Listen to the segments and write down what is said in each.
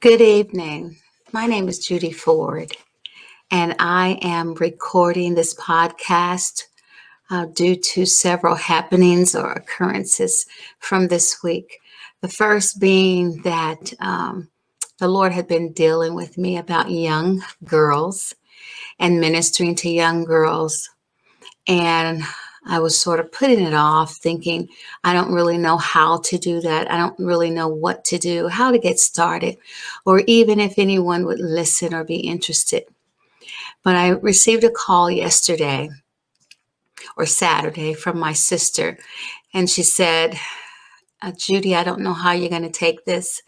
Good evening. My name is Judy Ford, and I am recording this podcast due to several happenings or occurrences from this week. The first being that the Lord had been dealing with me about young girls and ministering to young girls. And I was sort of putting it off, thinking, I don't really know how to do that. I don't really know what to do, how to get started, or even if anyone would listen or be interested. But I received a call yesterday or Saturday from my sister, and she said, Judy, I don't know how you're going to take this,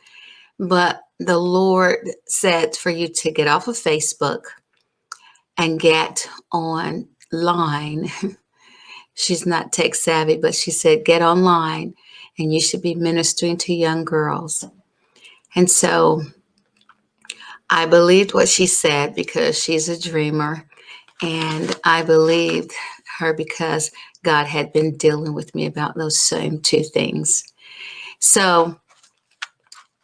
but the Lord said for you to get off of Facebook and get online. She's not tech savvy, but she said, get online and you should be ministering to young girls. And so I believed what she said because she's a dreamer. And I believed her because God had been dealing with me about those same two things. So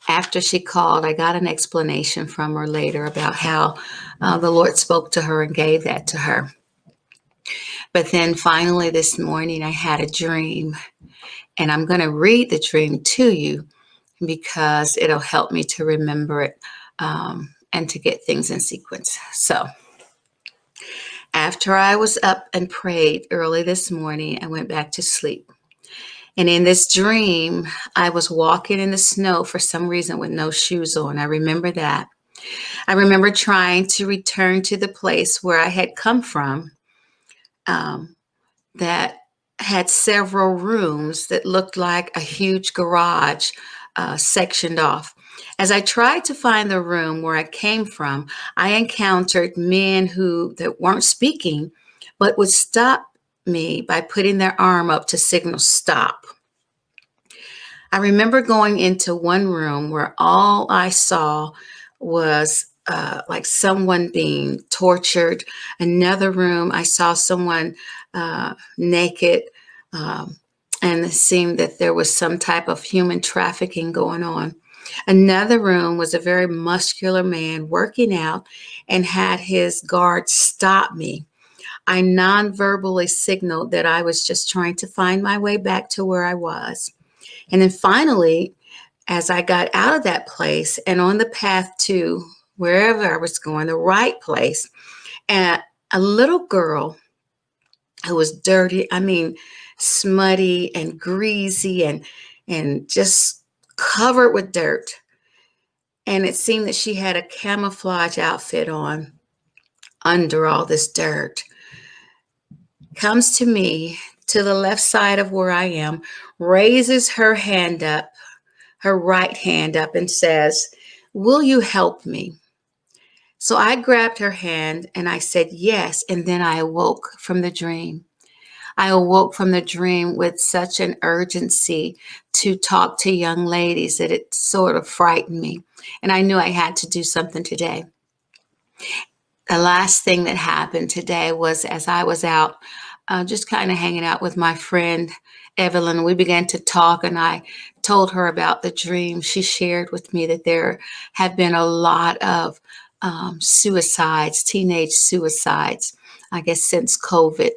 after she called, I got an explanation from her later about how the Lord spoke to her and gave that to her. But then finally this morning, I had a dream. And I'm going to read the dream to you because it'll help me to remember it and to get things in sequence. So, after I was up and prayed early this morning, I went back to sleep. And in this dream, I was walking in the snow for some reason with no shoes on. I remember that. I remember trying to return to the place where I had come from. That had several rooms that looked like a huge garage sectioned off. As I tried to find the room where I came from, I encountered men that weren't speaking, but would stop me by putting their arm up to signal stop. I remember going into one room where all I saw was like someone being tortured. Another room, I saw someone naked, and it seemed that there was some type of human trafficking going on. Another room was a very muscular man working out and had his guard stop me. I non-verbally signaled that I was just trying to find my way back to where I was. And then finally, as I got out of that place and on the path to wherever I was going, the right place, and a little girl who was dirty, smutty and greasy and just covered with dirt. And it seemed that she had a camouflage outfit on under all this dirt. Comes to me to the left side of where I am, raises her hand up, her right hand up, and says, "Will you help me?" So I grabbed her hand and I said yes, and then I awoke from the dream. I awoke from the dream with such an urgency to talk to young ladies that it sort of frightened me. And I knew I had to do something today. The last thing that happened today was as I was out, just kind of hanging out with my friend Evelyn, we began to talk, and I told her about the dream. She shared with me that there have been a lot of suicides, teenage suicides, I guess, since COVID.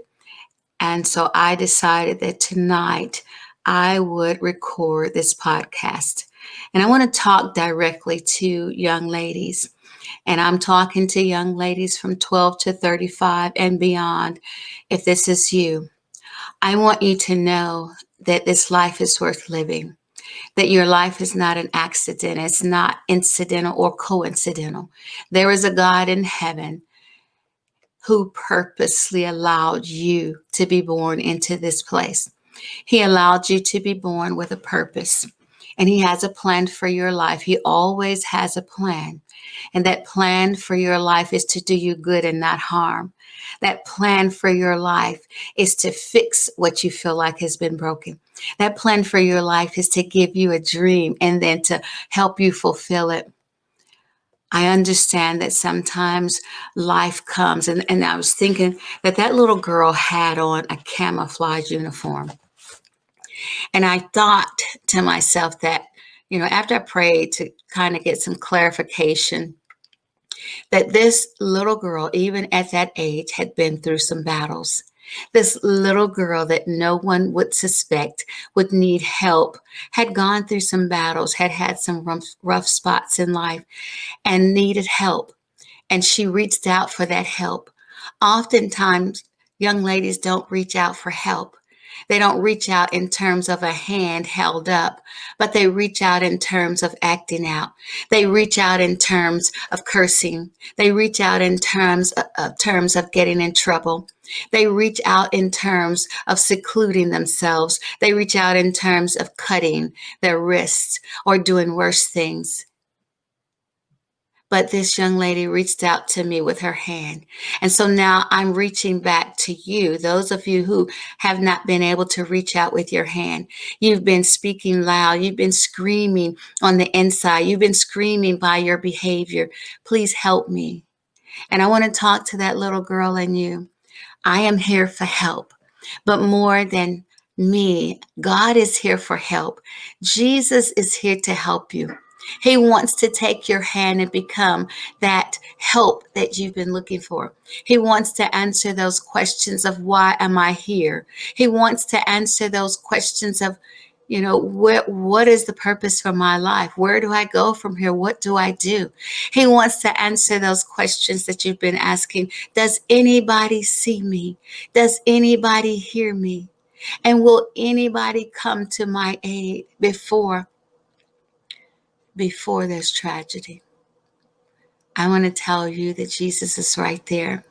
And so I decided that tonight I would record this podcast. And I want to talk directly to young ladies. And I'm talking to young ladies from 12 to 35 and beyond. If this is you, I want you to know that this life is worth living, that your life is not an accident. It's not incidental or coincidental. There is a God in heaven who purposely allowed you to be born into this place. He allowed you to be born with a purpose, and He has a plan for your life. He always has a plan, and that plan for your life is to do you good and not harm. That plan for your life is to fix what you feel like has been broken. That plan for your life is to give you a dream and then to help you fulfill it. I understand that sometimes life comes, and I was thinking that that little girl had on a camouflage uniform. And I thought to myself that after I prayed to kind of get some clarification, that this little girl, even at that age, had been through some battles. This little girl that no one would suspect would need help had gone through some battles, had had some rough spots in life, and needed help. And she reached out for that help. Oftentimes, young ladies don't reach out for help. They don't reach out in terms of a hand held up, but they reach out in terms of acting out. They reach out in terms of cursing. They reach out in terms of getting in trouble. They reach out in terms of secluding themselves. They reach out in terms of cutting their wrists or doing worse things. But this young lady reached out to me with her hand. And so now I'm reaching back to you, those of you who have not been able to reach out with your hand. You've been speaking loud. You've been screaming on the inside. You've been screaming by your behavior. Please help me. And I want to talk to that little girl in you. I am here for help. But more than me, God is here for help. Jesus is here to help you. He wants to take your hand and become that help that you've been looking for. He wants to answer those questions of why am I here? He wants to answer those questions of, what is the purpose for my life? Where do I go from here? What do I do? He wants to answer those questions that you've been asking. Does anybody see me? Does anybody hear me? And will anybody come to my aid before there's tragedy? I want to tell you that Jesus is right there.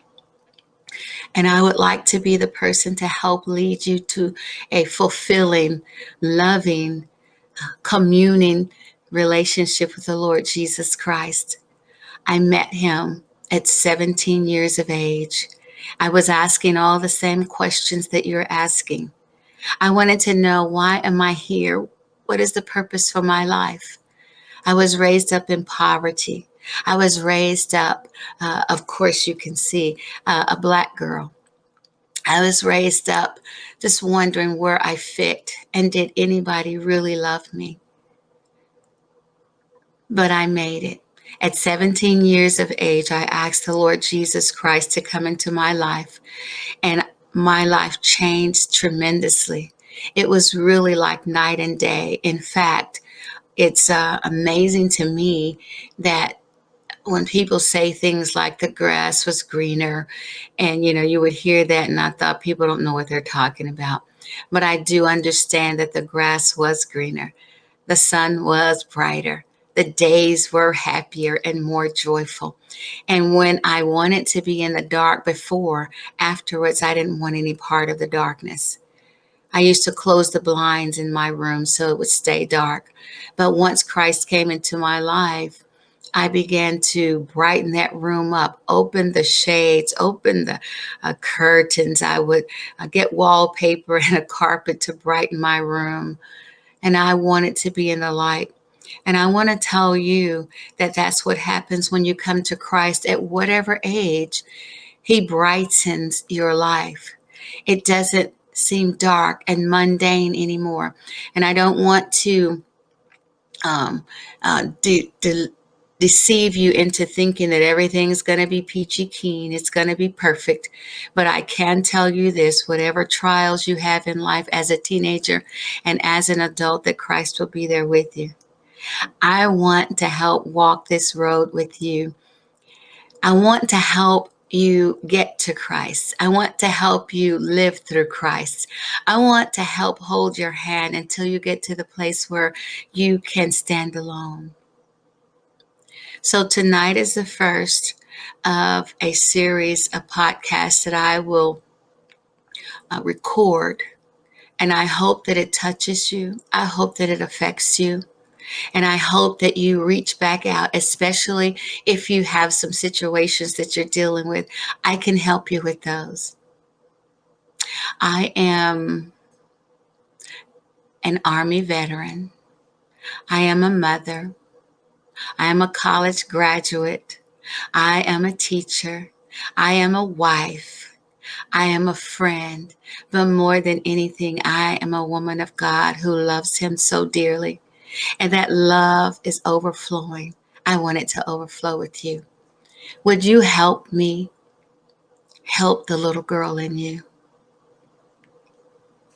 And I would like to be the person to help lead you to a fulfilling, loving, communing relationship with the Lord Jesus Christ. I met him at 17 years of age. I was asking all the same questions that you're asking. I wanted to know, why am I here? What is the purpose for my life? I was raised up in poverty. I was raised up, of course, you can see, a Black girl. I was raised up just wondering where I fit and did anybody really love me? But I made it. At 17 years of age, I asked the Lord Jesus Christ to come into my life, and my life changed tremendously. It was really like night and day. In fact, it's amazing to me that when people say things like the grass was greener, and you would hear that, and I thought people don't know what they're talking about. But I do understand that the grass was greener. The sun was brighter. The days were happier and more joyful. And when I wanted to be in the dark before, afterwards, I didn't want any part of the darkness. I used to close the blinds in my room so it would stay dark. But once Christ came into my life, I began to brighten that room up, open the shades, open the curtains. I would get wallpaper and a carpet to brighten my room. And I wanted to be in the light. And I want to tell you that that's what happens when you come to Christ at whatever age. He brightens your life. It doesn't seem dark and mundane anymore. And I don't want to um, deceive you into thinking that everything's going to be peachy keen. It's going to be perfect. But I can tell you this, whatever trials you have in life as a teenager and as an adult, that Christ will be there with you. I want to help walk this road with you. I want to help you get to Christ. I want to help you live through Christ. I want to help hold your hand until you get to the place where you can stand alone. So tonight is the first of a series of podcasts that I will record. And I hope that it touches you. I hope that it affects you. And I hope that you reach back out, especially if you have some situations that you're dealing with. I can help you with those. I am an Army veteran. I am a mother. I am a college graduate. I am a teacher. I am a wife. I am a friend. But more than anything, I am a woman of God who loves him so dearly. and that love is overflowing. I want it to overflow with you. Would you help me help the little girl in you?